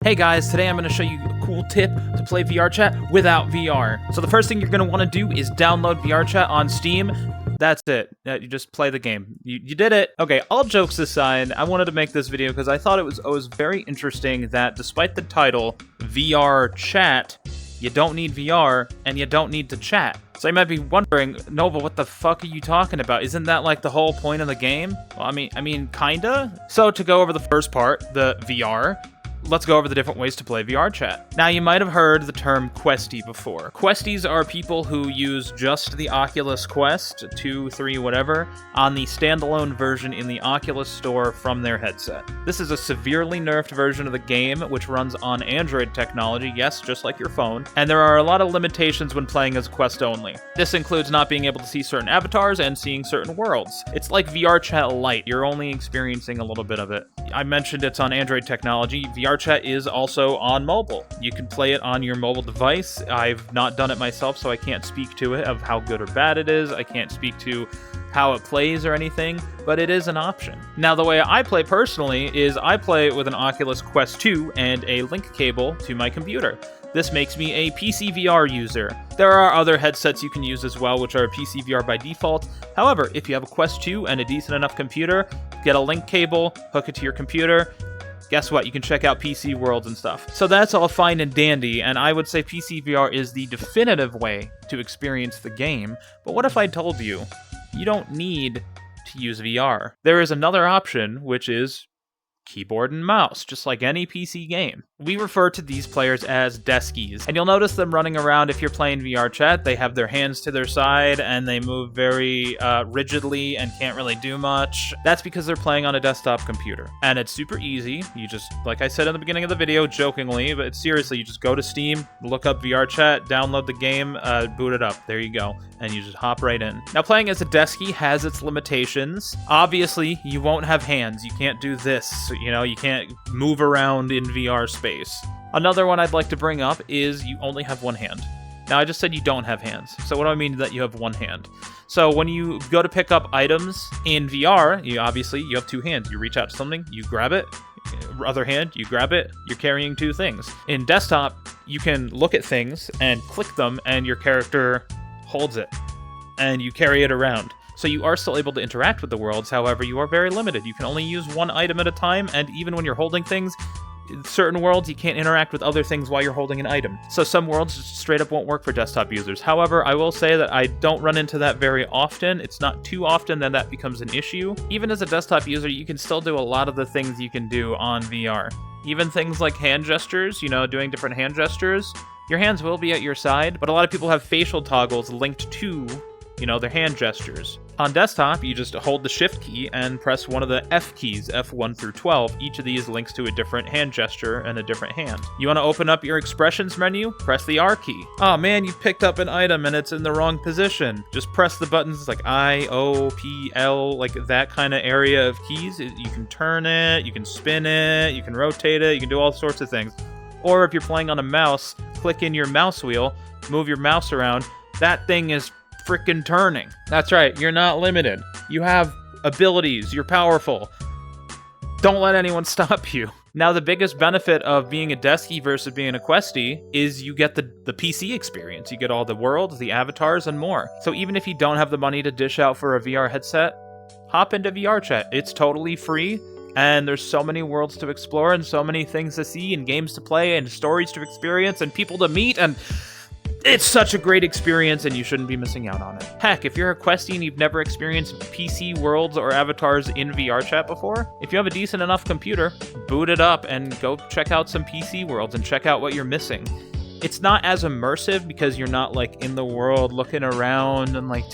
Hey guys, today I'm going to show you a cool tip to play VRChat without VR. So the first thing you're going to want to do is download VRChat on Steam. That's it. You just play the game. You did it. Okay, all jokes aside, I wanted to make this video because I thought it was very interesting that despite the title, VRChat, you don't need VR and you don't need to chat. So you might be wondering, Nova, what the fuck are you talking about? Isn't that like the whole point of the game? Well, I mean, kinda. So to go over the first part, the VR, let's go over the different ways to play VRChat. Now, you might have heard the term Questie before. Questies are people who use just the Oculus Quest 2, 3, whatever, on the standalone version in the Oculus Store from their headset. This is a severely nerfed version of the game, which runs on Android technology, yes, just like your phone, and there are a lot of limitations when playing as Quest only. This includes not being able to see certain avatars and seeing certain worlds. It's like VRChat Lite, you're only experiencing a little bit of it. I mentioned it's on Android technology. VRChat is also on mobile. You can play it on your mobile device. I've not done it myself, so I can't speak to it of how good or bad it is. I can't speak to how it plays or anything, but it is an option. Now, the way I play personally is I play with an Oculus Quest 2 and a link cable to my computer. This makes me a PC VR user. There are other headsets you can use as well, which are PC VR by default. However, if you have a Quest 2 and a decent enough computer, get a link cable, hook it to your computer, guess what? You can check out PC worlds and stuff. So that's all fine and dandy, and I would say PC VR is the definitive way to experience the game. But what if I told you, you don't need to use VR? There is another option, which is keyboard and mouse, just like any PC game. We refer to these players as deskies, and you'll notice them running around if you're playing VRChat. They have their hands to their side, and they move very rigidly and can't really do much. That's because they're playing on a desktop computer, and it's super easy. You just, like I said in the beginning of the video, jokingly, but seriously, you just go to Steam, look up VRChat, download the game, boot it up. There you go, and you just hop right in. Now, playing as a deskie has its limitations. Obviously, you won't have hands. You can't do this. You know, you can't move around in VR space. Another one I'd like to bring up is you only have one hand. Now, I just said you don't have hands. So what do I mean that you have one hand? So when you go to pick up items in VR, you have two hands. You reach out to something, you grab it. Other hand, you grab it, you're carrying two things. In desktop, you can look at things and click them, and your character holds it, and you carry it around. So you are still able to interact with the worlds, however, you are very limited. You can only use one item at a time, and even when you're holding things, in certain worlds, you can't interact with other things while you're holding an item. So some worlds just straight up won't work for desktop users. However, I will say that I don't run into that very often. It's not too often that that becomes an issue. Even as a desktop user, you can still do a lot of the things you can do on VR. Even things like hand gestures, doing different hand gestures. Your hands will be at your side, but a lot of people have facial toggles linked to their hand gestures. On desktop, you just hold the Shift key and press one of the F keys, F1 through 12. Each of these links to a different hand gesture and a different hand. You want to open up your expressions menu? Press the R key. Oh man, you picked up an item and it's in the wrong position. Just press the buttons like I, O, P, L, like that kind of area of keys. You can turn it, you can spin it, you can rotate it, you can do all sorts of things. Or if you're playing on a mouse, click in your mouse wheel, move your mouse around. That thing is freaking turning. That's right, you're not limited. You have abilities, you're powerful. Don't let anyone stop you. Now, the biggest benefit of being a deskie versus being a questie is you get the PC experience. You get all the worlds, the avatars, and more. So even if you don't have the money to dish out for a VR headset, hop into VRChat. It's totally free, and there's so many worlds to explore and so many things to see and games to play and stories to experience and people to meet, and it's such a great experience, and you shouldn't be missing out on it. Heck, if you're a questie and you've never experienced PC worlds or avatars in VRChat before, if you have a decent enough computer, boot it up and go check out some PC worlds and check out what you're missing. It's not as immersive because you're not in the world looking around and like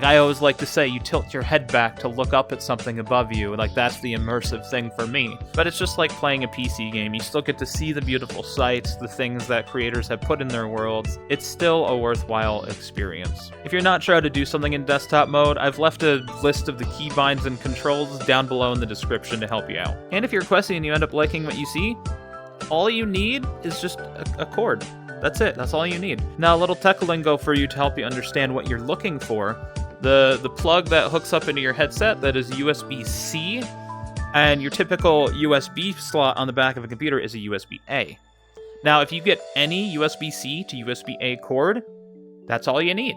I always like to say, you tilt your head back to look up at something above you. That's the immersive thing for me. But it's just like playing a PC game. You still get to see the beautiful sights, the things that creators have put in their worlds. It's still a worthwhile experience. If you're not sure how to do something in desktop mode, I've left a list of the keybinds and controls down below in the description to help you out. And if you're questing and you end up liking what you see, all you need is just a cord. That's it. That's all you need. Now, a little tech lingo for you to help you understand what you're looking for. The plug that hooks up into your headset that is USB-C And your typical USB slot on the back of a computer is a USB-A. Now, if you get any USB-C to USB-A cord, that's all you need.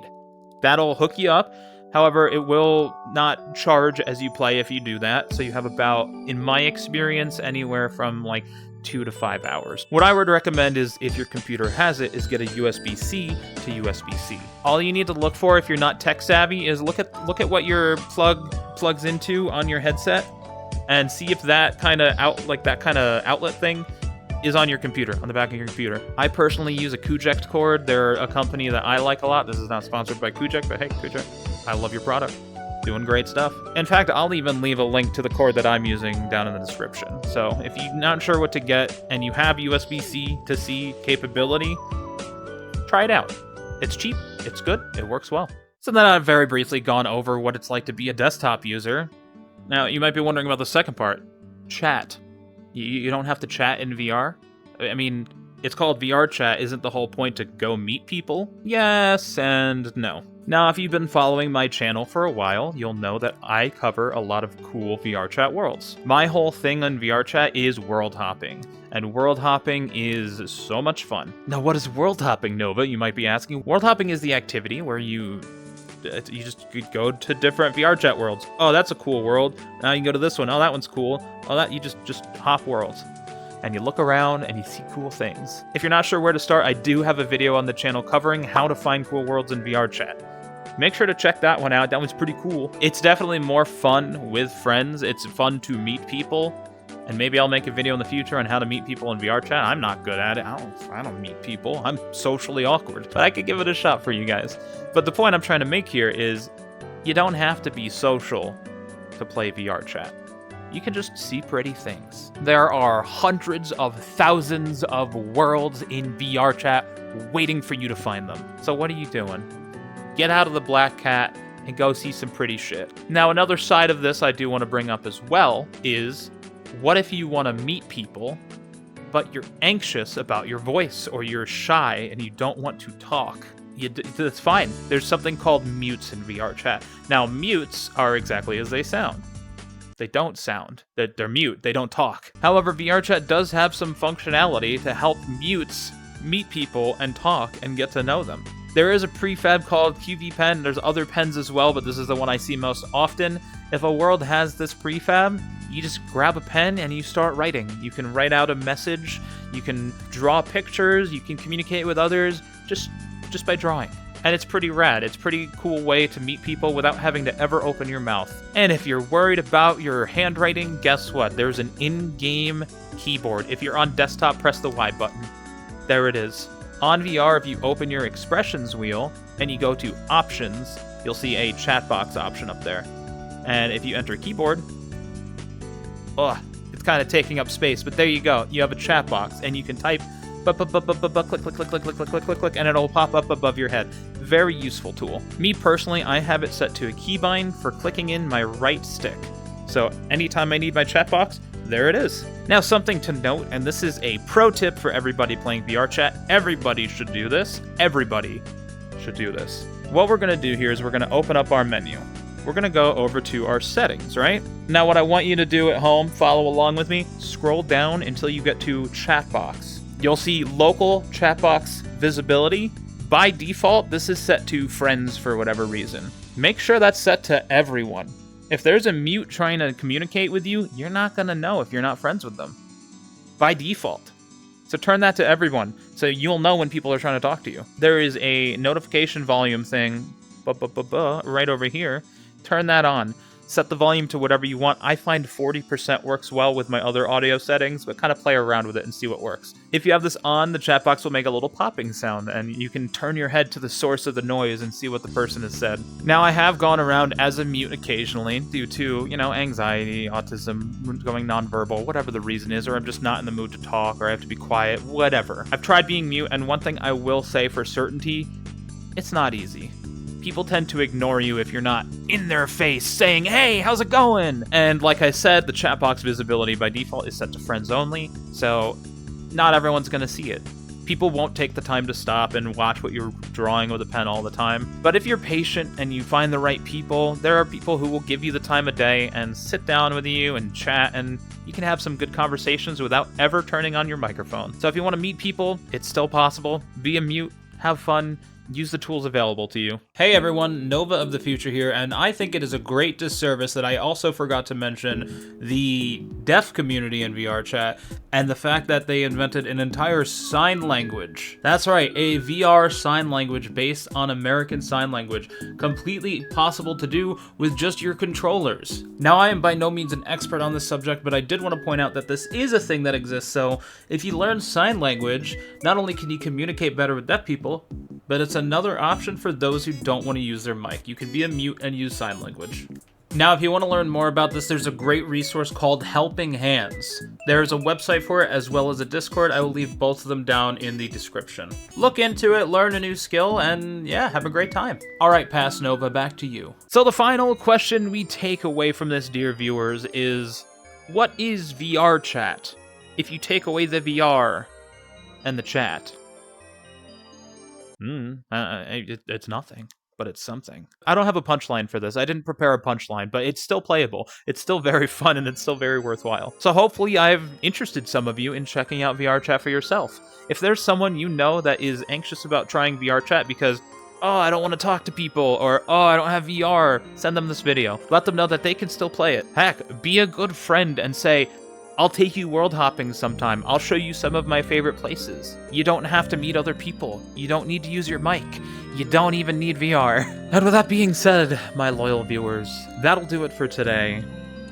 That'll hook you up. However, it will not charge as you play if you do that. So you have about, in my experience, anywhere from like 2 to 5 hours. What I would recommend is, if your computer has it, is get a USB-C to USB-C. All you need to look for if you're not tech savvy is look at what your plug plugs into on your headset and see if that kind of outlet thing is on your computer, on the back of your computer. I personally use a Kuject cord. They're a company that I like a lot. This is not sponsored by Kuject, but hey, Kuject, I love your product. Doing great stuff. In fact, I'll even leave a link to the cord that I'm using down in the description. So if you're not sure what to get and you have USB-C to C capability, try it out. It's cheap, it's good, it works well. So then I've very briefly gone over what it's like to be a desktop user. Now, you might be wondering about the second part, chat. You don't have to chat in VR. I mean, it's called VRChat. Isn't the whole point to go meet people? Yes and no. Now, if you've been following my channel for a while, you'll know that I cover a lot of cool VRChat worlds. My whole thing on VRChat is world hopping, and world hopping is so much fun. Now, what is world hopping, Nova? You might be asking. World hopping is the activity where you just go to different VRChat worlds. Oh, that's a cool world. Now you can go to this one. Oh, that one's cool. Oh, that you just hop worlds. And you look around and you see cool things. If you're not sure where to start, I do have a video on the channel covering how to find cool worlds in VRChat. Make sure to check that one out. That one's pretty cool. It's definitely more fun with friends. It's fun to meet people. And maybe I'll make a video in the future on how to meet people in VRChat. I'm not good at it. I don't meet people. I'm socially awkward. But I could give it a shot for you guys. But the point I'm trying to make here is you don't have to be social to play VRChat. You can just see pretty things. There are hundreds of thousands of worlds in VRChat waiting for you to find them. So what are you doing? Get out of the black cat and go see some pretty shit. Now, another side of this I do want to bring up as well is, what if you want to meet people, but you're anxious about your voice, or you're shy and you don't want to talk? That's fine. There's something called mutes in VRChat. Now, mutes are exactly as they sound. They don't sound. They're mute. They don't talk. However, VRChat does have some functionality to help mutes meet people and talk and get to know them. There is a prefab called QV Pen. There's other pens as well, but this is the one I see most often. If a world has this prefab, you just grab a pen and you start writing. You can write out a message, you can draw pictures, you can communicate with others just by drawing. And it's pretty rad. It's a pretty cool way to meet people without having to ever open your mouth. And if you're worried about your handwriting, guess what? There's an in-game keyboard. If you're on desktop, press the Y button. There it is. On VR, if you open your expressions wheel and you go to options, you'll see a chat box option up there. And if you enter keyboard, it's kind of taking up space, but there you go. You have a chat box and you can type click, and it'll pop up above your head. Very useful tool. Me personally, I have it set to a keybind for clicking in my right stick. So anytime I need my chat box, there it is. Now, something to note, and this is a pro tip for everybody playing VRChat. Everybody should do this. Everybody should do this. What we're going to do here is we're going to open up our menu. We're going to go over to our settings, right? Now, what I want you to do at home, follow along with me, scroll down until you get to chat box. You'll see local chat box visibility. By default, this is set to friends for whatever reason. Make sure that's set to everyone. If there's a mute trying to communicate with you, you're not going to know if you're not friends with them. By default. So turn that to everyone, so you'll know when people are trying to talk to you. There is a notification volume thing right over here. Turn that on. Set the volume to whatever you want. I find 40% works well with my other audio settings, but kind of play around with it and see what works. If you have this on, the chat box will make a little popping sound, and you can turn your head to the source of the noise and see what the person has said. Now, I have gone around as a mute occasionally due to, anxiety, autism, going nonverbal, whatever the reason is, or I'm just not in the mood to talk, or I have to be quiet, whatever. I've tried being mute, and one thing I will say for certainty, it's not easy. People tend to ignore you if you're not in their face saying, hey, how's it going? And like I said, the chat box visibility by default is set to friends only, so not everyone's going to see it. People won't take the time to stop and watch what you're drawing with a pen all the time. But if you're patient and you find the right people, there are people who will give you the time of day and sit down with you and chat, and you can have some good conversations without ever turning on your microphone. So if you want to meet people, it's still possible. Be a mute, have fun, use the tools available to you. Hey everyone, Nova of the Future here, and I think it is a great disservice that I also forgot to mention the deaf community in VRChat and the fact that they invented an entire sign language. That's right, a VR sign language based on American Sign Language, completely possible to do with just your controllers. Now, I am by no means an expert on this subject, but I did want to point out that this is a thing that exists, so if you learn sign language, not only can you communicate better with deaf people, but it's another option for those who don't want to use their mic. You can be a mute and use sign language. Now, if you want to learn more about this, there's a great resource called Helping Hands. There's a website for it as well as a Discord. I will leave both of them down in the description. Look into it, learn a new skill, and yeah, have a great time. All right, Pass Nova, back to you. So the final question we take away from this, dear viewers, is what is VRChat? If you take away the VR and the chat. It's nothing, but it's something. I don't have a punchline for this. I didn't prepare a punchline, but it's still playable. It's still very fun, and it's still very worthwhile. So hopefully I've interested some of you in checking out VRChat for yourself. If there's someone you know that is anxious about trying VRChat because, oh, I don't want to talk to people, or, oh, I don't have VR, send them this video. Let them know that they can still play it. Heck, be a good friend and say, I'll take you world hopping sometime. I'll show you some of my favorite places. You don't have to meet other people. You don't need to use your mic. You don't even need VR. And with that being said, my loyal viewers, that'll do it for today.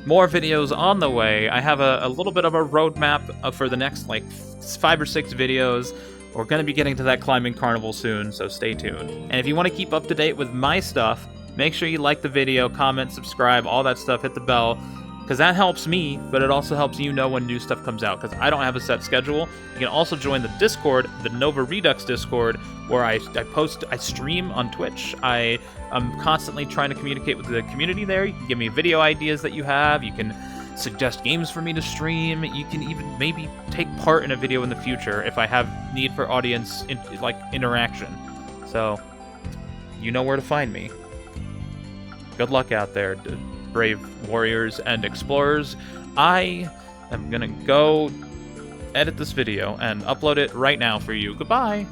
More videos on the way. I have a little bit of a roadmap for the next, 5 or 6 videos. We're going to be getting to that climbing carnival soon, so stay tuned. And if you want to keep up to date with my stuff, make sure you like the video, comment, subscribe, all that stuff, hit the bell. Because that helps me, but it also helps you know when new stuff comes out, because I don't have a set schedule. You can also join the Discord, the Nova Redux Discord, where I stream on Twitch. I am constantly trying to communicate with the community there. You can give me video ideas that you have. You can suggest games for me to stream. You can even maybe take part in a video in the future if I have need for audience interaction. So, you know where to find me. Good luck out there, brave warriors and explorers. I am gonna go edit this video and upload it right now for you. Goodbye!